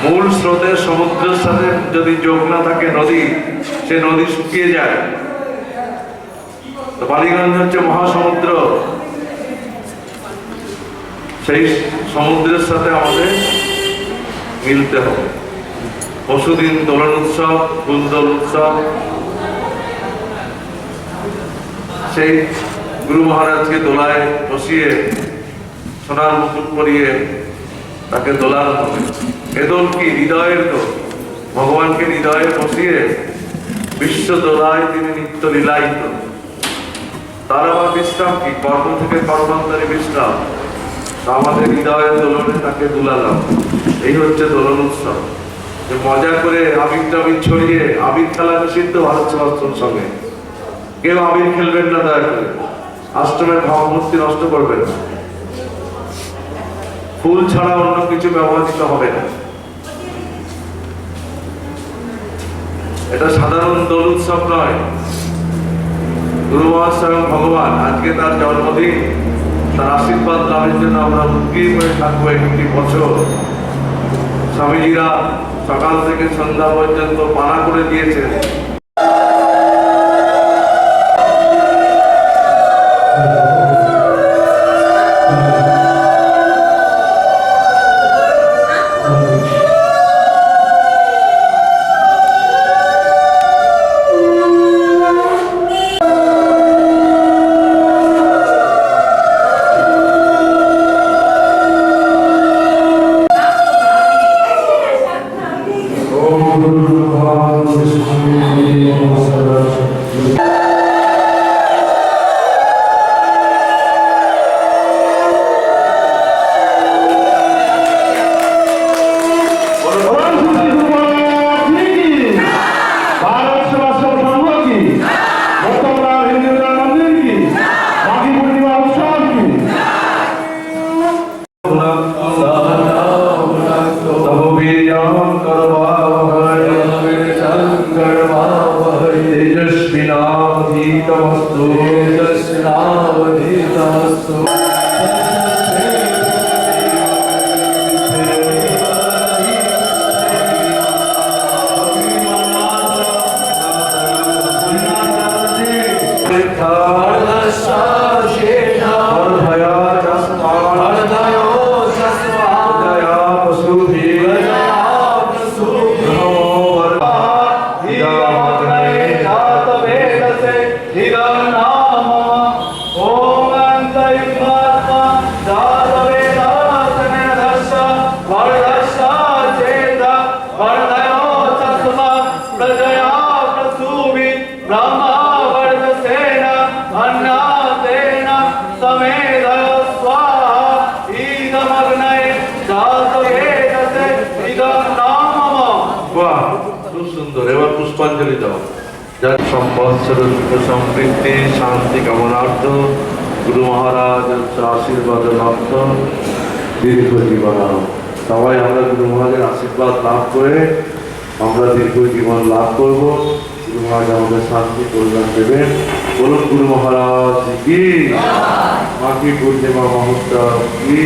মূল স্রোতের সমুদ্রের সাথে যদি যোগ না থাকে নদী, সে নদী শুকিয়ে যায়। তো বালিগঞ্জ হচ্ছে মহাসমুদ্র, সেই সমুদ্রের সাথে আমাদের মিলতে হবে। পরশুদিন দোলন উৎসব, ফুলদোল উৎসব, সেই গুরু মহারাজকে দোলায় বসিয়ে সোনার মুকুট পরিয়ে তাকে দোলানো হবে। এ দোল কি? হৃদয়ের দোল। ভগবানকে হৃদয়ে বসিয়ে বিশ্ব দোলায় তিনি নিত্য লীলায়িত। তার আবার বিশ্রাম কি? কর্ম থেকে কর্মান্তরে বিশ্রাম। আমাদের হৃদয়ের দোলনে তাকে দুলালাম। এই হচ্ছে দোলন উৎসব। মজা করে আবির টাবির ছড়িয়ে, আবির খেলা নিষিদ্ধ ভারত সেবাশ্রমের সঙ্গে। কেউ আবির খেলবেন না, দয়া করে আশ্রমের ভাবমূর্তি নষ্ট করবেন না। ফুল ছাড়া অন্য কিছু ব্যবহৃত হবে না। এটা সাধারণ দোল উৎসব নয়। গুরু মহারাজ স্বয়ং ভগবান, আজকে তার জন্মদিন। তার আশীর্বাদ লাভের জন্য আমরা উদ্গ্রীব হয়ে থাকবো একটি বছর। স্বামীজিরা সকাল থেকে সন্ধ্যা পর্যন্ত পানা করে দিয়েছেন। এবার পুষ্পাঞ্জলি দাও। যার সম্বৎসর সমৃদ্ধি শান্তি কামনার্থ গুরু মহারাজ আশীর্বাদ অর্থ দীর্ঘ জীবন। সবাই আমরা গুরু মহারাজের আশীর্বাদ লাভ করে আমরা দীর্ঘ জীবন লাভ করবো। গুরু মহারাজ আমাদের শান্তি কল্যাণ দেবেন। বলুন গুরু মহারাজ কি, মাঘী পূর্ণিমা মহোৎসব কি।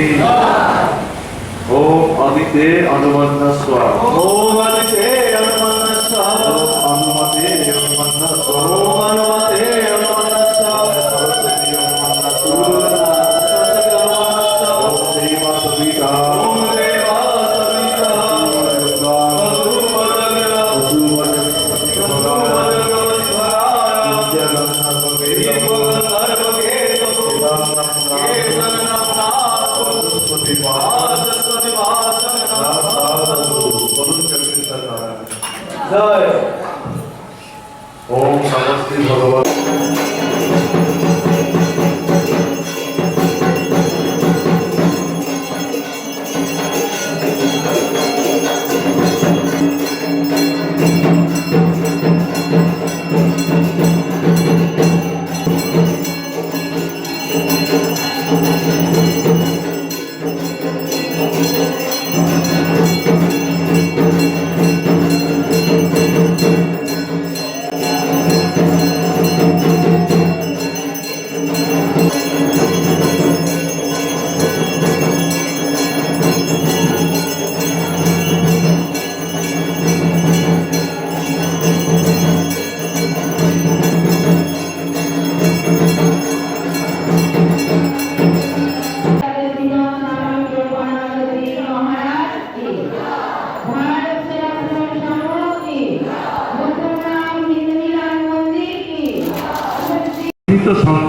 ওম আদিতে অনুমন্না স্বাহা। ওম আদিতে অনুমন্না স্বাহা। অনুমতে অনুমন্না স্বাহা। ওম অনুমতে অনুমন্না স্বাহা। সরস্বতী অনুমন্না স্বাহা। সরস্বতী অনুমন্না স্বাহা। ওম দেবা সবিতা। ওম দেবা সবিতা। ओम नमस्ते भगवान।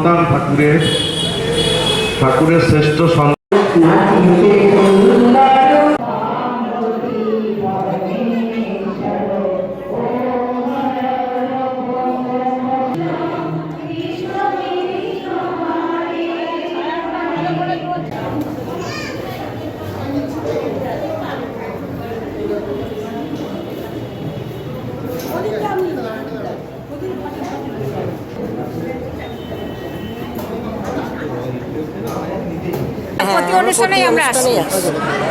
সন্তান ঠাকুরের শ্রেষ্ঠ সন্তান। প্রতি অনুষ্ঠানেই আমরা আসি।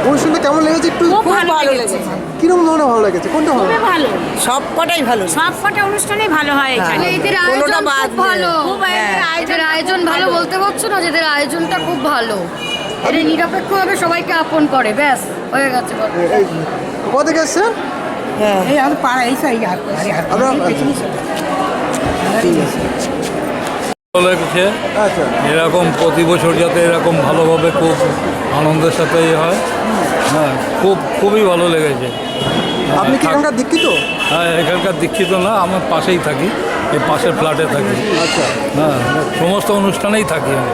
অনুষ্ঠানটা কেমন লেগেছে একটু? খুব ভালো লেগেছে। কিরকম ধরনের ভালো লেগেছে? কোনটা ভালো? খুবই ভালো, সবকটাই ভালো। সবকটা অনুষ্ঠানই ভালো হয় এখানে। এদের কোনোটা আয়োজন বাদ খুব ভালো। খুব এদের আয়োজন ভালো বলতে পারছো না, যেদের আয়োজনটা খুব ভালো। এরা নিরপেক্ষভাবে সবাইকে আপন করে, ব্যাস হয়ে গেছে। কোথা থেকে এসছেন? এই আমাদের পাড়া এই সাইড আপনারা ভালো লেগেছে। আচ্ছা, এরকম প্রতি বছর যাতে এরকম ভালোভাবে খুব আনন্দের সাথে হয়, হ্যাঁ খুবই ভালো লেগেছে। আপনি কি এখানকার দীক্ষিত? হ্যাঁ, এখানকার দীক্ষিত না, আমার পাশেই থাকি, এই পাশের ফ্ল্যাটে থাকি। আচ্ছা, হ্যাঁ, সমস্ত অনুষ্ঠানেই থাকি আমি।